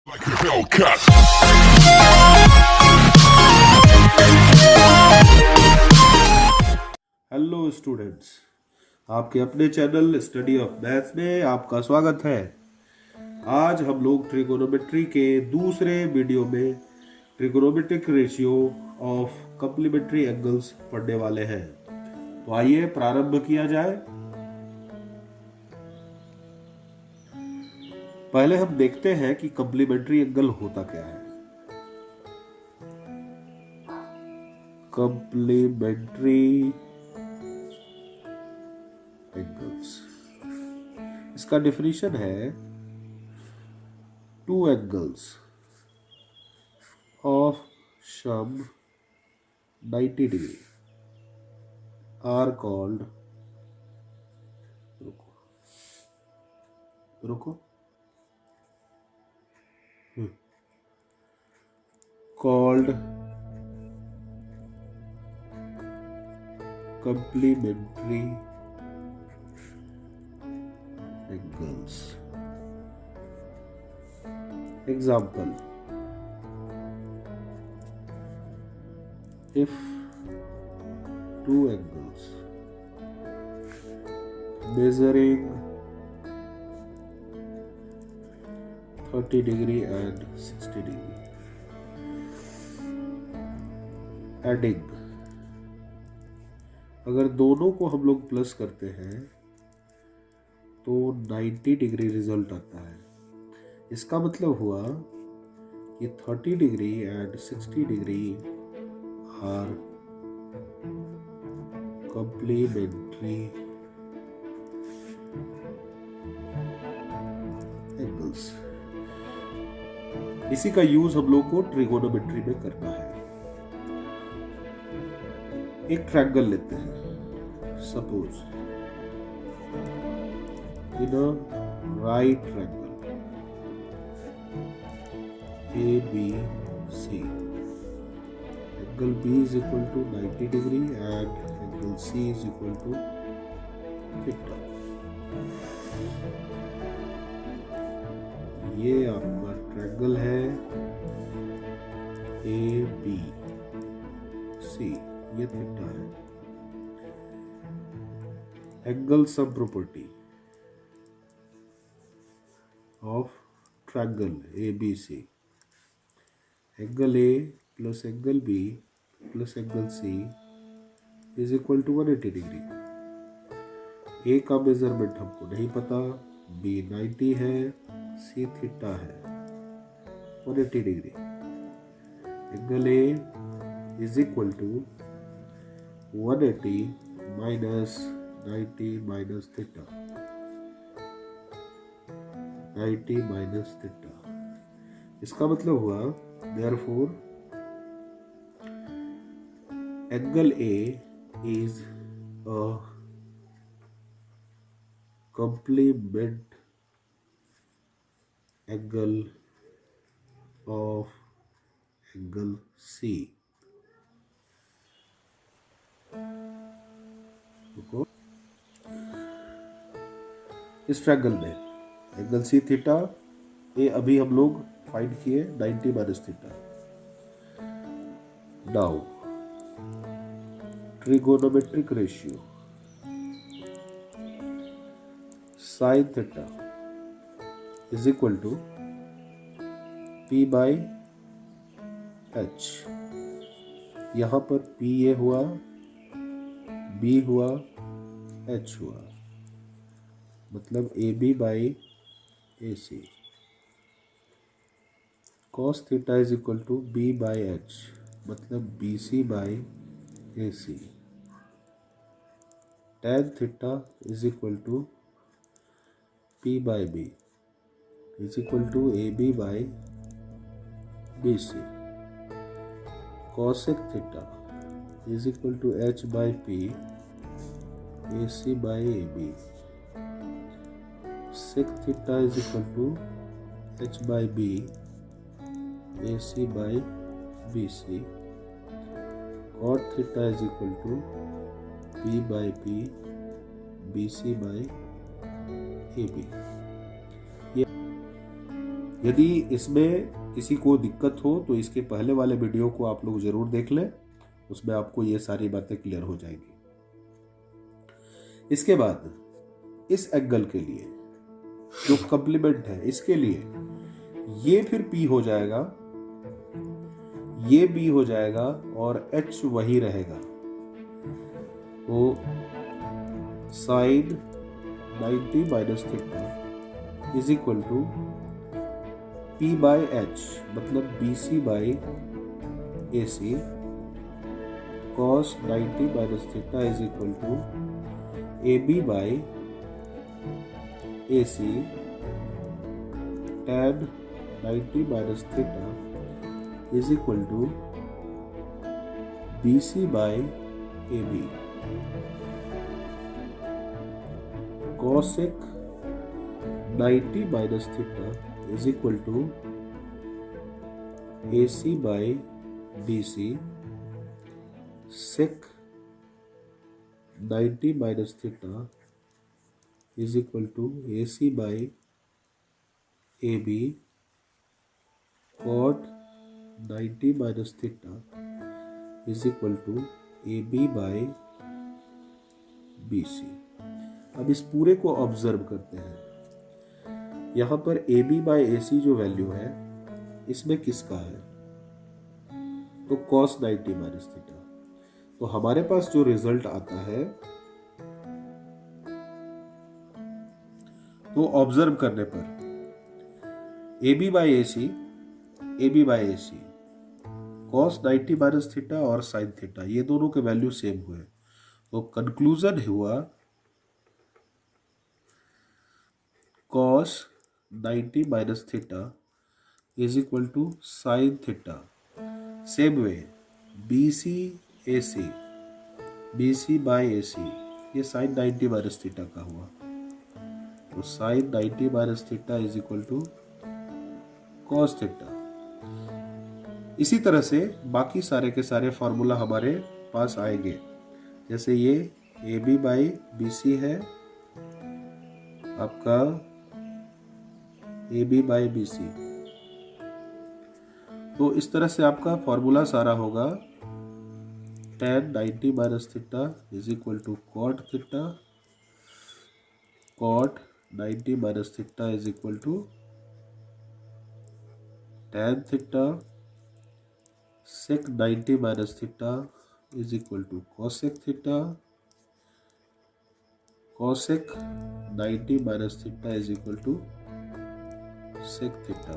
Like a Hellcat. Hello students, आपके अपने channel study of maths में आपका स्वागत है। आज हम लोग ट्रिगोनोमेट्री के दूसरे वीडियो में trigonometric ratio of complementary angles पढ़ने वाले हैं। तो आइए प्रारंभ किया जाए। पहले हम देखते हैं कि कॉम्प्लीमेंट्री एंगल होता क्या है। कॉम्प्लीमेंट्री एंगल्स, इसका डेफिनेशन है two angles of sum 90 degree are called रुको called complementary angles. Example: if two angles measuring 30 degree and 60 degree adding, अगर दोनों को हम लोग प्लस करते हैं तो 90 डिग्री रिजल्ट आता है। इसका मतलब हुआ कि 30 degree and 60 degree are complementary angles. इसी का यूज हम लोग को ट्रिगोनोमेट्री में करना है। एक ट्रायंगल लेते हैं, suppose in a right triangle A B C, angle B is equal to 90 degree and angle C is equal to theta. ये आपका ट्रायंगल है ए बी सी, ये थीटा है। Angle sum property of triangle A B C, angle A plus angle B plus angle C is equal to 180 degree. A का measurement हमको नहीं पता, B 90 है, सी थीटा है, 180 degree. Angle A is equal to 180 minus 90 minus theta, 90 minus theta। इसका मतलब हुआ therefore angle A is a complement angle of angle C। इस ट्रायंगल में एंगल सी थीटा ए अभी हम लोग फाइंड किए 90 minus theta. Now trigonometric ratio sine theta is equal to P by H. यहां पर पी ए हुआ, B हुआ, एच हुआ, मतलब A B by A C. Cos theta is equal to B by H, मतलब B C by A C. Tan theta is equal to P by B is equal to A B by B C. Cosec theta is equal to h by p ac by ab। sec theta is equal to h by b ac by bc। cot theta is equal to p by p bc by ab। यदि इसमें किसी को दिक्कत हो तो इसके पहले वाले वीडियो को आप लोग जरूर देख लें, उसमें आपको ये सारी बातें क्लियर हो जाएंगी। इसके बाद इस एंगल के लिए जो कॉम्प्लीमेंट है, इसके लिए ये फिर P हो जाएगा, ये B हो जाएगा और H वही रहेगा। तो sine 90 minus theta is equal to P by H, मतलब BC by AC, cos 90 minus theta is equal to AB by AC, tan 90 minus theta is equal to BC by AB, cosec 90 minus theta is equal to AC by BC, sec 90 minus theta is equal to AC by AB, cot 90 minus theta is equal to AB by BC। अब इस पूरे को observe करते हैं। यहाँ पर AB by AC जो value है, इसमें किसका है? तो cos 90 माइनस थीटा। तो हमारे पास जो रिजल्ट आता है, तो ऑब्जर्व करने पर AB by AC, cos 90 minus theta और साइन थीटा, ये दोनों के वैल्यू सेम हुए। तो कंक्लूजन हुआ cos 90 minus theta is equal to sine theta. Same way BC by AC, ये साइन 90 माइनस थीटा का हुआ। तो sine 90 minus theta is equal to cos theta. इसी तरह से बाकी सारे के सारे फॉर्मूला हमारे पास आएंगे। जैसे ये AB बाई BC है आपका, AB बाई BC, तो इस तरह से आपका फॉर्मूला सारा होगा। tan 90 minus theta is equal to cot theta, cot 90 minus theta is equal to tan theta, sec 90 minus theta is equal to cosec theta, cosec 90 minus theta is equal to sec theta.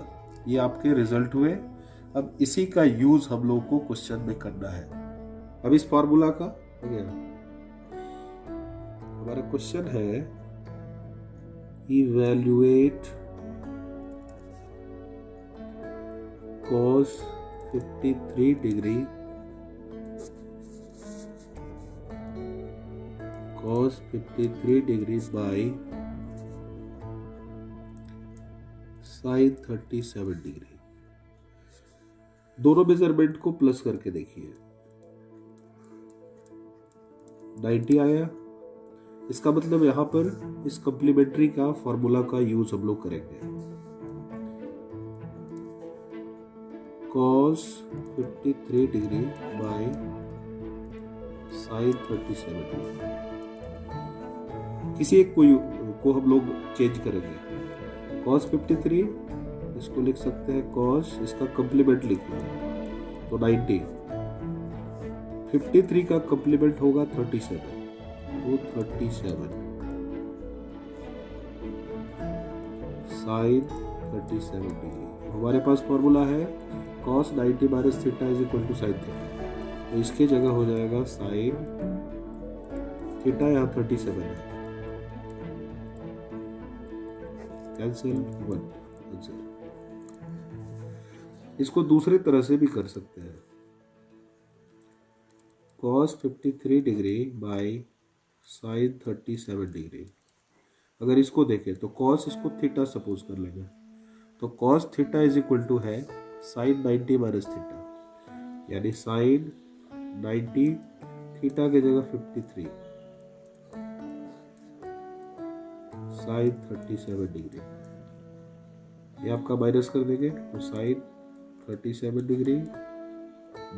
ये आपके result हुए। अब इसी का use हम लोग को question में करना है। अब इस फॉर्मूला का हो गया। हमारा क्वेश्चन है evaluate cos 53 degree cos 53 degree by sine 37 degree. दोनों मेजरमेंट को प्लस करके देखिए, 90 आया। इसका मतलब यहां पर इस कॉम्प्लीमेंट्री का फॉर्मूला का यूज हम लोग करेंगे। cos 53 degree by sine 37 degree, किसी एक को हम लोग चेंज करेंगे। cos 53, इसको लिख सकते हैं cos, इसका कॉम्प्लीमेंट लिखिए तो 90, 53 का कॉम्प्लीमेंट होगा 37, तो 37 साइन 37 डिग्री। हमारे पास फॉर्मूला है cos 90 minus theta is equal to sine theta, तो इसके जगह हो जाएगा साइन थीटा, यहाँ 37 है, कैंसिल 1 आंसर। इसको दूसरे तरह से भी कर सकते हैं, cos 53 degree by sine 37 degree. अगर इसको देखें तो cos, इसको थीटा सपोज कर लेंगे, तो cos theta is equal to है साइन 90 माइनस थीटा, यानी साइन 90 थीटा के जगह 53 साइन 37 डिग्री। ये आपका माइनस कर देंगे तो sine 37 degree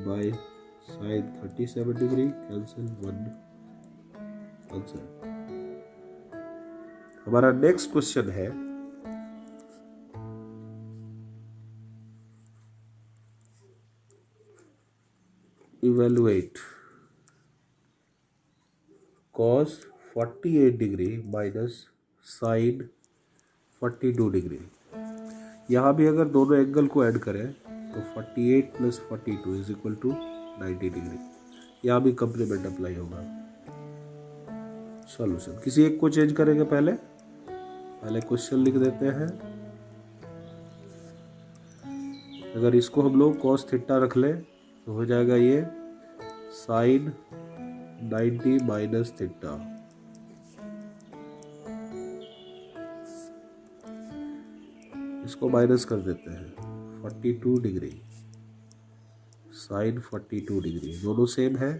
by sine 37 degree cancel 1 answer. हमारा नेक्स्ट क्वेश्चन है evaluate cos 48 degree minus sine 42 degree. यहाँ भी अगर दोनों एंगल को ऐड करें तो 48 plus 42 is equal to 90 degree. यहाँ भी कंप्लीमेंट अप्लाई होगा। सॉल्यूशन किसी एक को चेंज करेंगे, पहले क्वेश्चन लिख देते हैं। अगर इसको हम लोग cos थीटा रख लें तो हो जाएगा ये साइन 90 माइनस थीटा। इसको माइनस कर देते हैं 42 डिग्री साइन 42 डिग्री, दोनों सेम है,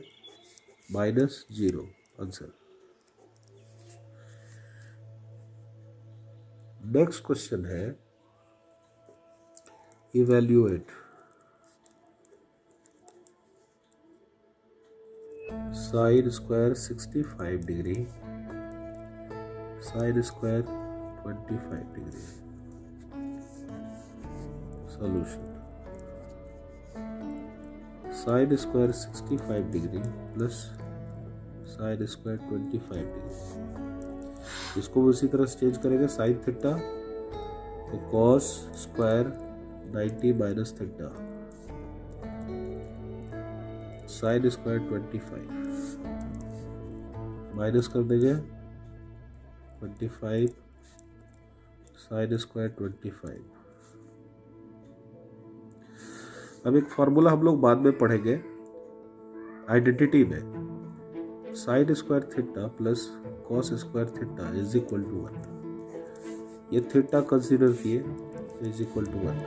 माइनस 0 आंसर। नेक्स्ट क्वेश्चन है evaluate sine square 65 degree sine square 25 degree. Solution sine square 65 degree plus sine square 25 degree. इसको उसी तरह से चेंज करेंगे साइन थीटा तो cos square 90 minus theta sine square 25 minus कर देंगे 25 साइन स्क्वायर 25। अब एक फॉर्मूला हम लोग बाद में पढ़ेंगे आइडेंटिटी में, sine square theta plus cos square theta is equal to 1। ये थीटा कंसीडर किए इज इक्वल टू 1।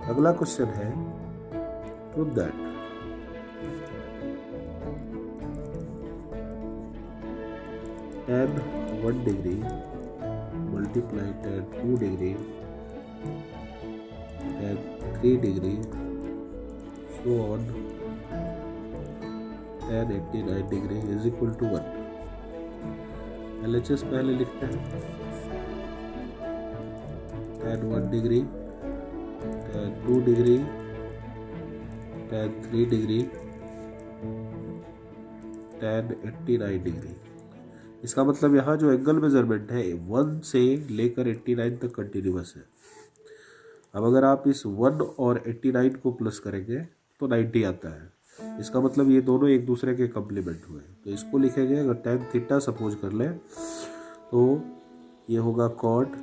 अगला क्वेश्चन है prove that tan 1 degree multiply tan 2 degree tan 3 degree so on tan 89 degree is equal to 1। LHS पहले लिखते हैं tan 1 degree tan 2 degree tan 3 degree tan 89 degree. इसका मतलब यहाँ जो एंगल मेजरमेंट है 1 से लेकर 89 तक कंटिन्यूअस है। अब अगर आप इस 1 और 89 को प्लस करेंगे तो 90 आता है। इसका मतलब ये दोनों एक दूसरे के कम्प्लीमेंट हुए। तो इसको लिखेंगे, अगर tan थीटा सपोज कर लें तो ये होगा कॉट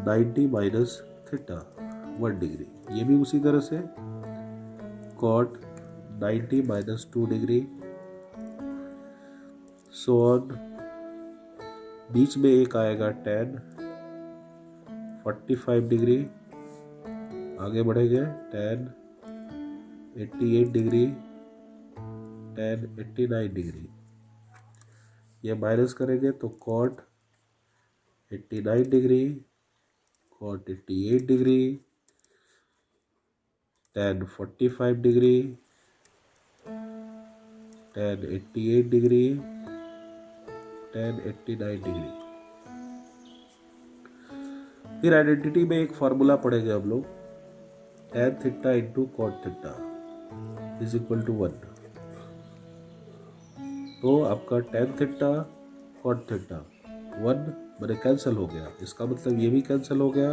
90 माइनस थीटा 1 डिग्री। ये भी उसी तरह से cot 90 minus 2 degree so on. बीच में एक आएगा tan 45 डिग्री, आगे बढ़ेंगे tan 88 डिग्री tan 89 डिग्री। ये माइनस करेंगे तो cot 89 degree cot 88 degree tan 45 degree tan 88 degree tan 89 degree. फिर आइडेंटिटी में एक फॉर्मूला पढ़ेंगे हम लोग, tan theta into cot theta is equal to 1। तो आपका tan थीटा कॉट थीटा 1 मैंने कैंसिल हो गया, इसका मतलब ये भी कैंसिल हो गया।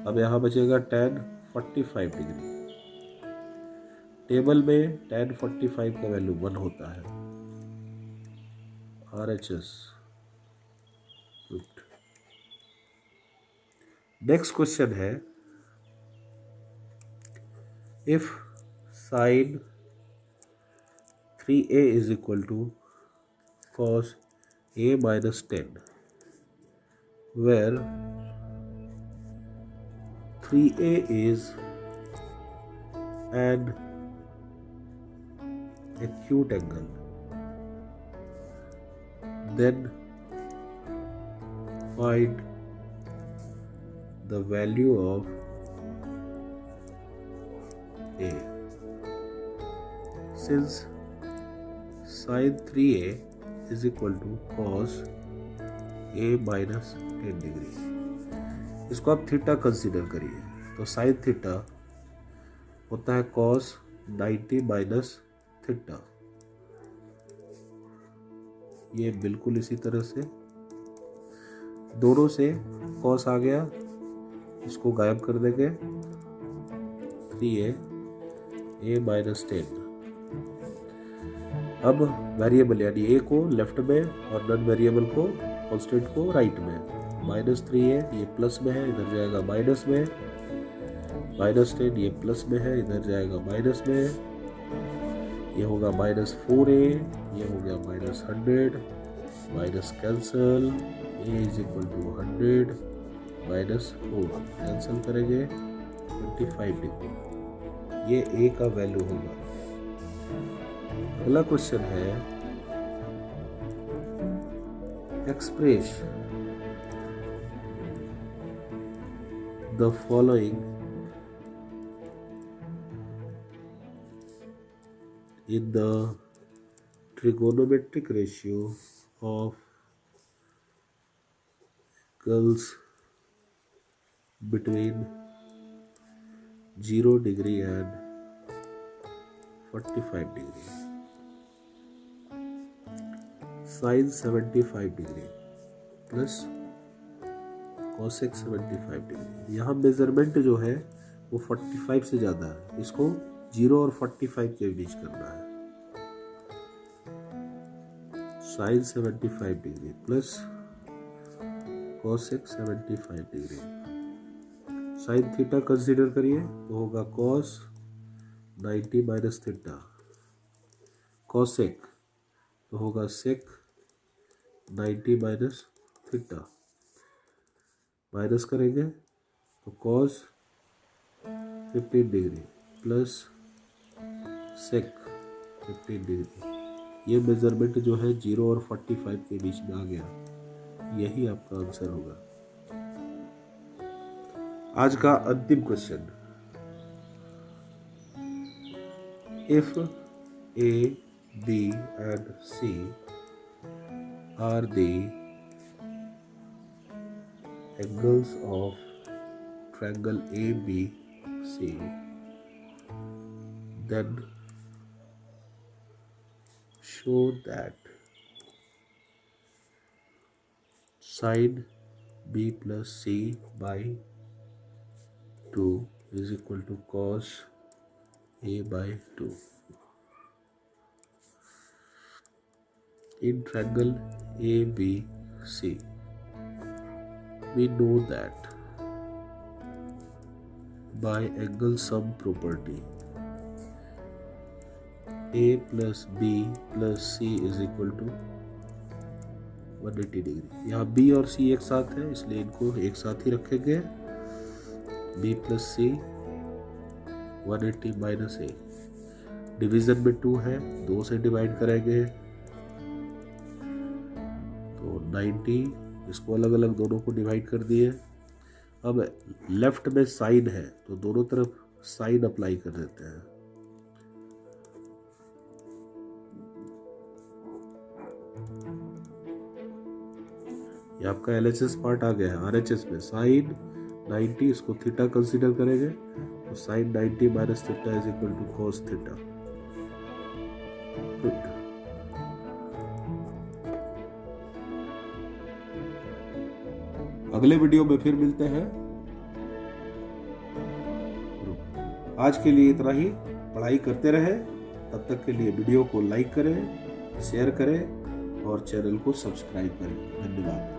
अब यहाँ बचेगा tan 45 डिग्री। टेबल में tan 45 का वैल्यू 1 होता है। RHS। नेक्स्ट क्वेश्चन है if sine 3a is equal to cos a minus 10 where 3a is an acute angle, then find the value of a. Since sin 3a is equal to cos a minus 10 degree, इसको आप theta consider करिए, तो sine theta होता है cos 90 minus theta. ये बिल्कुल इसी तरह से दोनों से cos आ गया, इसको गायब कर देंगे, 3a माइनस 10। अब वेरिएबल यानी a को लेफ्ट में और नॉन वेरिएबल को कांस्टेंट को राइट में, माइनस 3a ये प्लस में है, इधर जाएगा माइनस में, माइनस 10 ये प्लस में है, इधर जाएगा माइनस में, ये होगा माइनस 4a, ये हो गया minus 100, minus cancel, a is equal to 100 minus 4, cancel करेंगे 25 डिग्री, ये a का वैल्यू होगा। अगला क्वेश्चन है express the following in the trigonometric ratio of angles between 0 degree and 45 degree. Sin 75 degree plus cosec 75 degree। यहाँ measurement जो है वो 45 से ज़्यादा है, इसको 0 और 45 के बीच करना है। Sine 75 degree plus cosec 75 degree. Sine theta consider करिए तो होगा cos 90 माइनस थीटा, cosec तो होगा sec 90 माइनस थीटा, माइनस करेंगे तो cos 15 degree plus sec 15 degree. ये मेजरमेंट जो है 0 और 45 के बीच में आ गया, यही आपका आंसर होगा। आज का अंतिम question, if a, b and c are the angles of triangle ABC, then show that sine b plus c by 2 is equal to cos a by 2. In triangle ABC, we know that by angle sum property a plus b plus c is equal to 180 degree. यहाँ b और c एक साथ है, इसलिए इनको एक साथ ही रखेंगे, b plus c 180 minus a, division में 2 है, 2 से डिवाइड करेंगे तो 90, इसको अलग अलग दोनों को डिवाइड कर दिए। अब लेफ्ट में साइन है तो दोनों तरफ साइन अप्लाई कर देते हैं, ये आपका LHS पार्ट आ गया है। RHS में साइन 90, इसको थीटा कंसीडर करेंगे तो sine 90 minus theta is equal to cos theta. अगले वीडियो में फिर मिलते हैं। आज के लिए इतना ही, पढ़ाई करते रहे, तब तक के लिए वीडियो को लाइक करें, शेयर करें और चैनल को सब्सक्राइब करें। धन्यवाद।